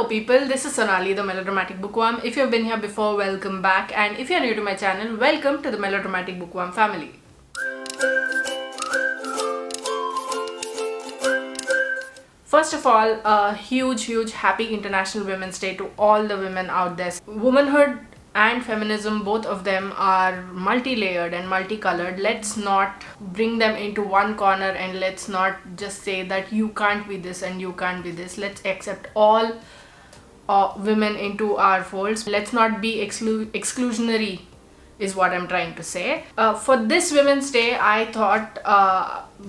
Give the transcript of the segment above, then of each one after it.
Hello people, this is Sonali, the Melodramatic Bookworm. If you've been here before, welcome back, and if you're new to my channel, welcome to the Melodramatic Bookworm family. First of all, a huge happy International Women's Day to all the women out there. Womanhood and feminism, both of them are multi-layered and multicolored. Let's not bring them into one corner and let's not just say that you can't be this and you can't be this. Let's accept all women into our folds. Let's not be exclusionary is what I'm trying to say. For this Women's Day, I thought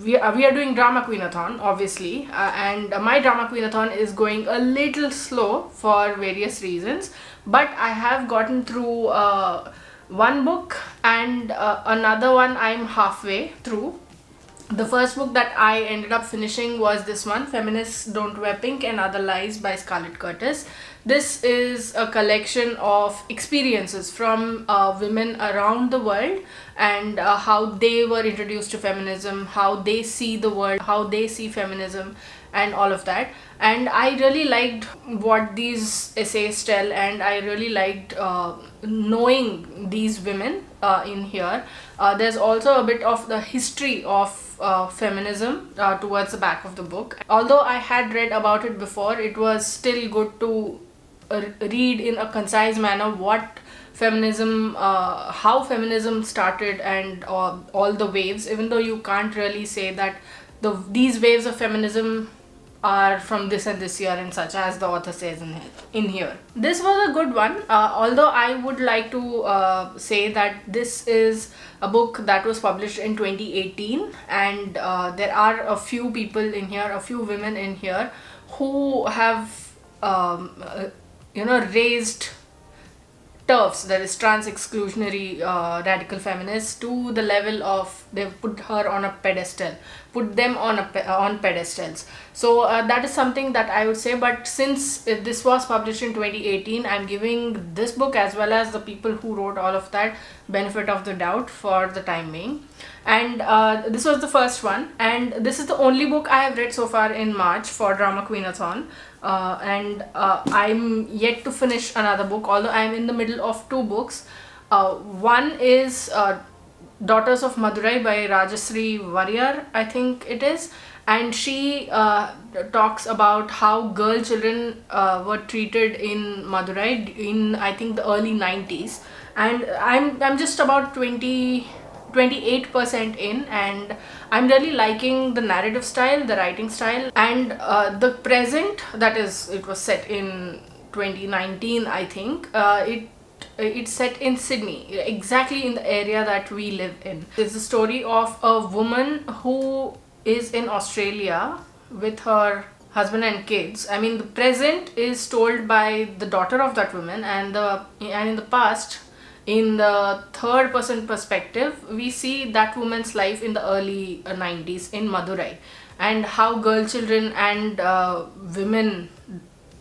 we are doing DramaQueenAthon, obviously, and my DramaQueenAthon is going a little slow for various reasons, but I have gotten through one book and another one I'm halfway through. The first book that I ended up finishing was this one, Feminists Don't Wear Pink and Other Lies by Scarlett Curtis. This is a collection of experiences from women around the world and how they were introduced to feminism, how they see the world, how they see feminism and all of that. And I really liked what these essays tell, and I really liked knowing these women in here. There's also a bit of the history of feminism towards the back of the book. Although I had read about it before, it was still good to read in a concise manner what feminism, how feminism started and all the waves, even though you can't really say that these waves of feminism are from this and this year and such, as the author says in here. This was a good one, although I would like to say that this is a book that was published in 2018, and there are a few people in here, a few women in here who have raised TERFs, that is trans exclusionary radical feminists, to the level of they've put her on a pedestal, put them on pedestals. So that is something that I would say. But since this was published in 2018, I'm giving this book as well as the people who wrote all of that benefit of the doubt for the time being. And this was the first one, and this is the only book I have read so far in March for DramaQueenAthon. And I'm yet to finish another book, although I'm in the middle of two books. One is Daughters of Madurai by Rajashree Warrior, I think it is, and she talks about how girl children were treated in Madurai in, I think, the early 90s, and I'm just about 28% in, and I'm really liking the narrative style, the writing style, and the present, that is, it was set in 2019, I think. It's set in Sydney, exactly in the area that we live in. It's the story of a woman who is in Australia with her husband and kids. I mean, the present is told by the daughter of that woman, and in the past, in the third person perspective, we see that woman's life in the early 90s in Madurai, and how girl children and women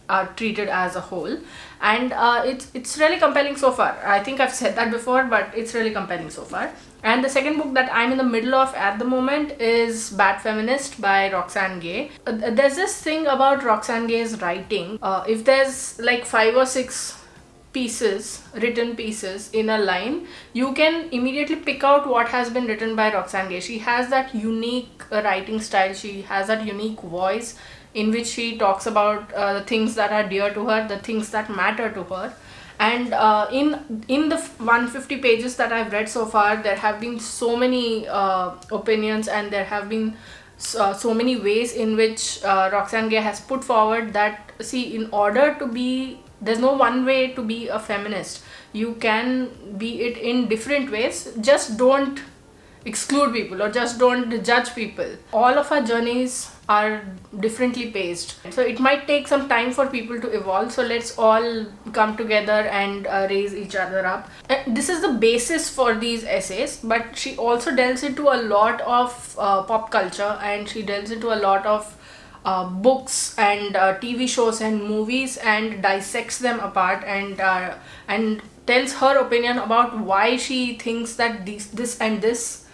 are treated as a whole. And it's really compelling so far. I think I've said that before, but it's really compelling so far. And the second book that I'm in the middle of at the moment is Bad Feminist by Roxane Gay. There's this thing about Roxane Gay's writing. If there's like 5 or 6 written pieces in a line, you can immediately pick out what has been written by Roxane Gay. She has that unique writing style, she has that unique voice in which she talks about the things that are dear to her, the things that matter to her. And in the 150 pages that I've read so far, there have been so many opinions, and there have been so many ways in which Roxane Gay has put forward that, see, in order to be, there's no one way to be a feminist. You can be it in different ways. Just don't exclude people or just don't judge people. All of our journeys are differently paced, so it might take some time for people to evolve. So let's all come together and raise each other up. This is the basis for these essays, but she also delves into a lot of pop culture, and she delves into a lot of books and TV shows and movies, and dissects them apart, and tells her opinion about why she thinks that this and this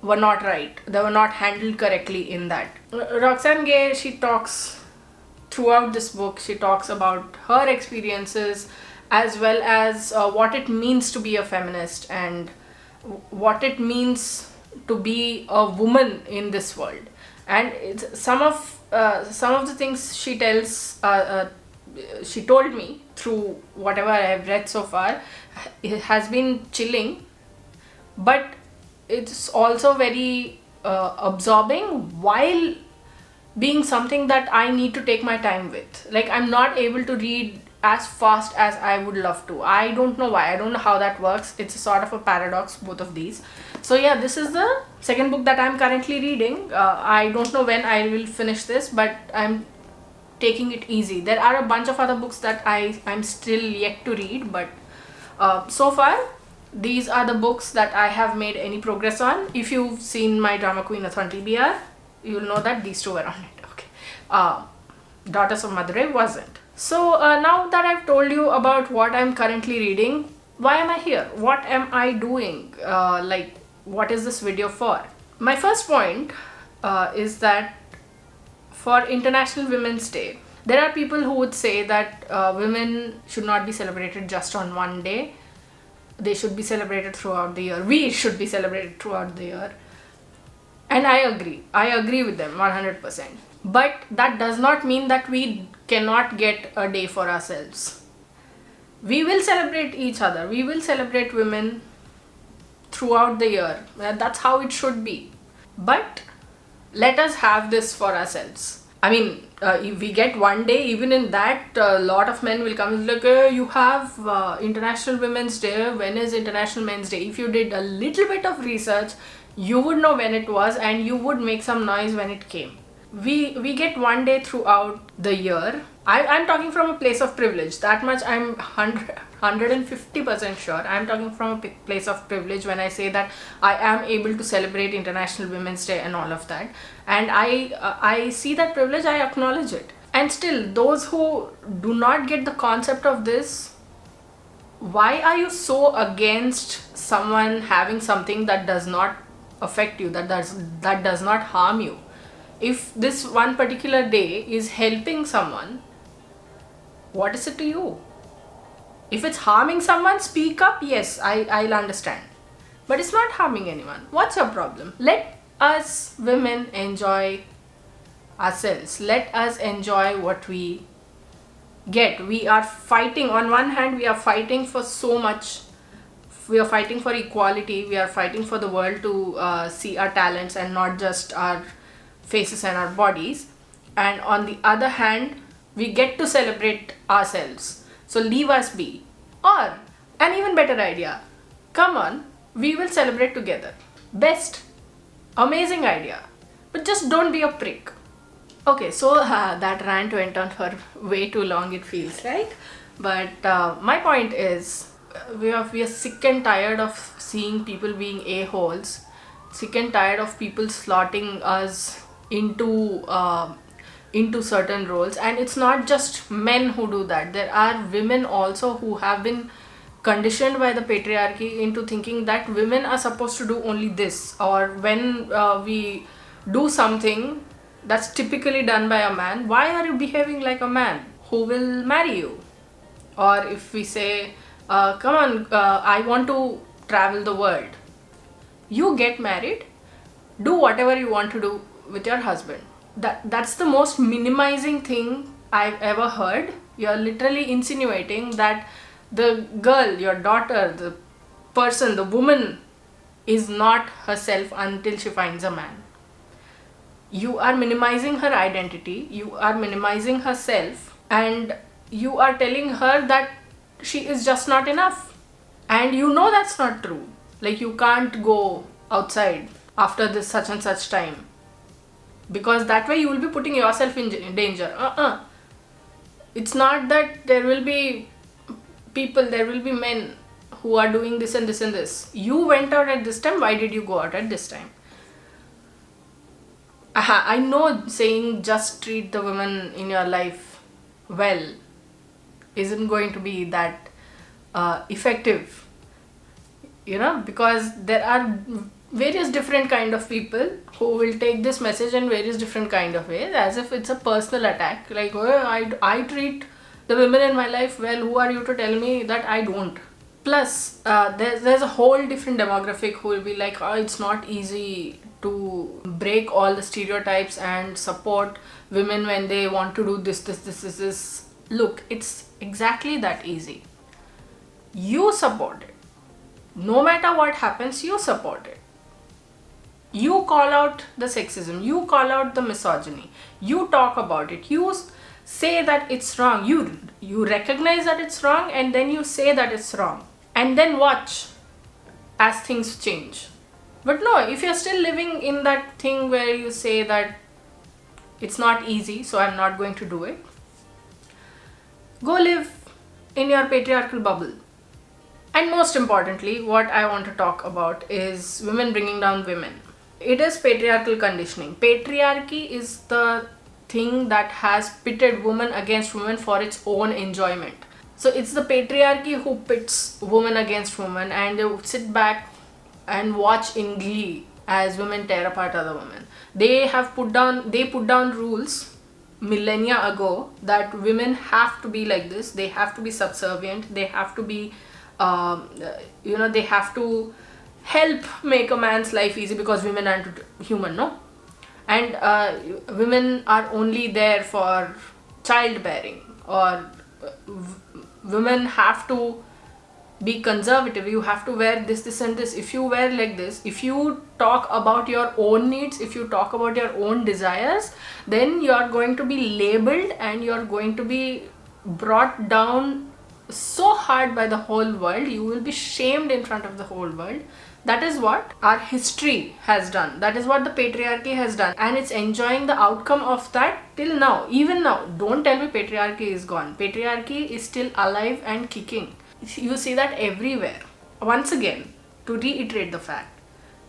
were not right, they were not handled correctly in that. Roxane Gay, she talks throughout this book, she talks about her experiences as well as what it means to be a feminist and what it means to be a woman in this world. And it's some of the things she tells, she told me through whatever I have read so far, it has been chilling, but it's also very absorbing while being something that I need to take my time with. Like, I'm not able to read as fast as I would love to. I don't know why. I don't know how that works. It's a sort of a paradox, both of these. So yeah, this is the second book that I'm currently reading. I don't know when I will finish this, but I'm taking it easy. There are a bunch of other books that I'm still yet to read, but so far these are the books that I have made any progress on. If you've seen my DramaQueenAthon TBR, you'll know that these two were on it. Okay. Daughters of Madurai wasn't. So now that I've told you about what I'm currently reading, why am I here? What am I doing? Like, what is this video for? My first point is that for International Women's Day, there are people who would say that women should not be celebrated just on one day. They should be celebrated throughout the year. We should be celebrated throughout the year. And I agree. I agree with them 100%. But that does not mean that we cannot get a day for ourselves. We will celebrate each other. We will celebrate women throughout the year. That's how it should be. But let us have this for ourselves. I mean, if we get one day, even in that, a lot of men will come and like, you have International Women's Day. When is International Men's Day? If you did a little bit of research, you would know when it was and you would make some noise when it came. We get one day throughout the year. I'm talking from a place of privilege. That much I'm 150% sure. I'm talking from a place of privilege when I say that I am able to celebrate International Women's Day and all of that. And I see that privilege, I acknowledge it. And still, those who do not get the concept of this, why are you so against someone having something that does not affect you, that does not harm you? If this one particular day is helping someone, what is it to you? If it's harming someone, speak up. Yes, I'll understand. But it's not harming anyone. What's your problem? Let us women enjoy ourselves. Let us enjoy what we get. We are fighting. On one hand, we are fighting for so much. We are fighting for equality. We are fighting for the world to see our talents and not just our faces and our bodies. And on the other hand, we get to celebrate ourselves. So leave us be. Or an even better idea, come on, we will celebrate together. Best. Amazing idea. But just don't be a prick. Okay, so that rant went on for way too long, it feels like. But my point is, we are sick and tired of seeing people being a-holes. Sick and tired of people slotting us into certain roles. And it's not just men who do that. There are women also who have been conditioned by the patriarchy into thinking that women are supposed to do only this, or when we do something that's typically done by a man, why are you behaving like a man? Who will marry you? Or if we say, come on, I want to travel the world. You get married, do whatever you want to do with your husband. That's the most minimizing thing I've ever heard. You're literally insinuating that the girl, your daughter, the person, the woman is not herself until she finds a man. You are minimizing her identity, you are minimizing herself, and you are telling her that she is just not enough. And you know that's not true. Like, you can't go outside after this such and such time, because that way you will be putting yourself in danger. It's not that there will be people, there will be men who are doing this and this and this. You went out at this time, why did you go out at this time? I know saying just treat the women in your life well isn't going to be that effective, because there are various different kind of people who will take this message in various different kind of ways, as if it's a personal attack, like, oh, I treat the women in my life well, who are you to tell me that I don't? Plus there's a whole different demographic who will be like, oh, it's not easy to break all the stereotypes and support women when they want to do this. Look, it's exactly that easy. You support it. No matter what happens, you support it. You call out the sexism, you call out the misogyny, you talk about it, you say that it's wrong, you recognize that it's wrong, and then you say that it's wrong, and then watch as things change. But no, if you're still living in that thing where you say that it's not easy, so I'm not going to do it, go live in your patriarchal bubble. And most importantly, what I want to talk about is women bringing down women. It is patriarchal conditioning. Patriarchy is the thing that has pitted women against women for its own enjoyment. So it's the patriarchy who pits women against women, and they sit back and watch in glee as women tear apart other women. They put down rules millennia ago that women have to be like this, they have to be subservient, they have to be they have to help make a man's life easy because women aren't human, no? And women are only there for childbearing, or women have to be conservative, you have to wear this and this. If you wear like this, if you talk about your own needs, if you talk about your own desires, then you are going to be labeled and you are going to be brought down so hard by the whole world. You will be shamed in front of the whole world. That is what our history has done. That is what the patriarchy has done, and it's enjoying the outcome of that till now. Even now, don't tell me patriarchy is gone. Patriarchy is still alive and kicking. You see that everywhere. Once again, to reiterate the fact,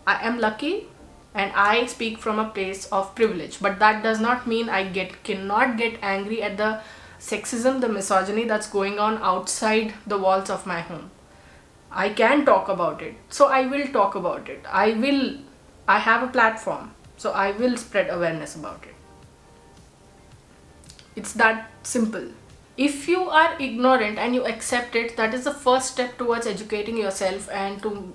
I am lucky and I speak from a place of privilege, but that does not mean I cannot get angry at the sexism, the misogyny that's going on outside the walls of my home. I can talk about it, so I will talk about it. I have a platform, so I will spread awareness about it. It's that simple. If you are ignorant and you accept it, that is the first step towards educating yourself and to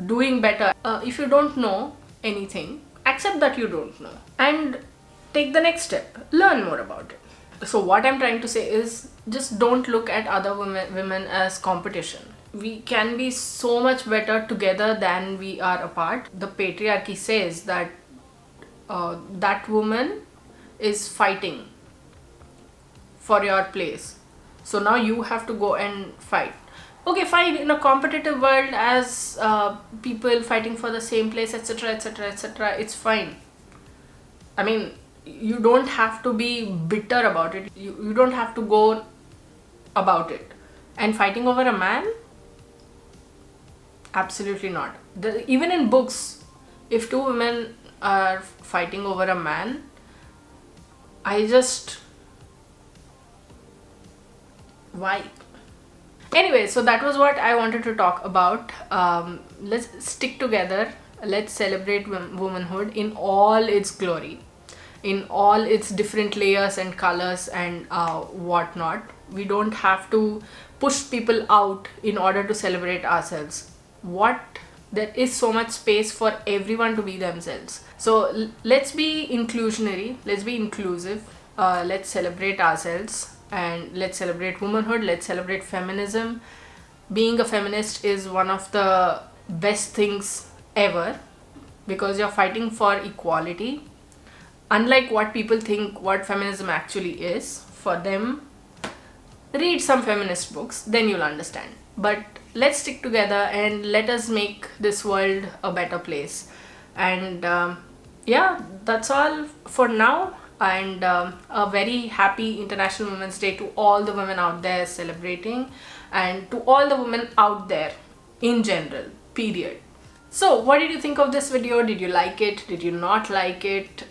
doing better. If you don't know anything, accept that you don't know and take the next step. Learn more about it. So what I'm trying to say is, just don't look at other women as competition. We can be so much better together than we are apart. The patriarchy says that that woman is fighting for your place, so now you have to go and fight. Okay, fine, in a competitive world, as people fighting for the same place, etc, etc, etc, it's fine. I mean, you don't have to be bitter about it. You don't have to go about it. And fighting over a man? Absolutely not. Even in books, if two women are fighting over a man, why? Anyway, so that was what I wanted to talk about. Let's stick together. Let's celebrate womanhood in all its glory, in all its different layers and colors and whatnot. We don't have to push people out in order to celebrate ourselves. There is so much space for everyone to be themselves. So let's be inclusionary, let's be inclusive, let's celebrate ourselves, and let's celebrate womanhood, let's celebrate feminism. Being a feminist is one of the best things ever, because you're fighting for equality. Unlike what people think what feminism actually is, for them, read some feminist books, then you'll understand. But let's stick together and let us make this world a better place. And yeah, that's all for now. And a very happy International Women's Day to all the women out there celebrating, and to all the women out there in general, period. So what did you think of this video? Did you like it? Did you not like it?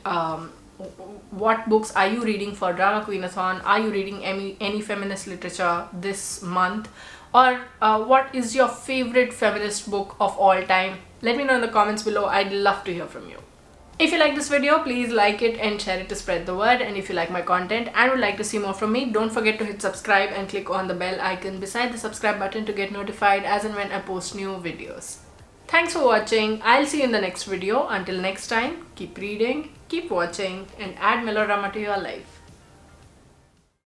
What books are you reading for DramaQueenAthon? Are you reading any feminist literature this month? Or what is your favorite feminist book of all time? Let me know in the comments below. I'd love to hear from you. If you like this video, please like it and share it to spread the word. And if you like my content and would like to see more from me, don't forget to hit subscribe and click on the bell icon beside the subscribe button to get notified as and when I post new videos. Thanks for watching. I'll see you in the next video. Until next time, keep reading, keep watching, and add melodrama to your life.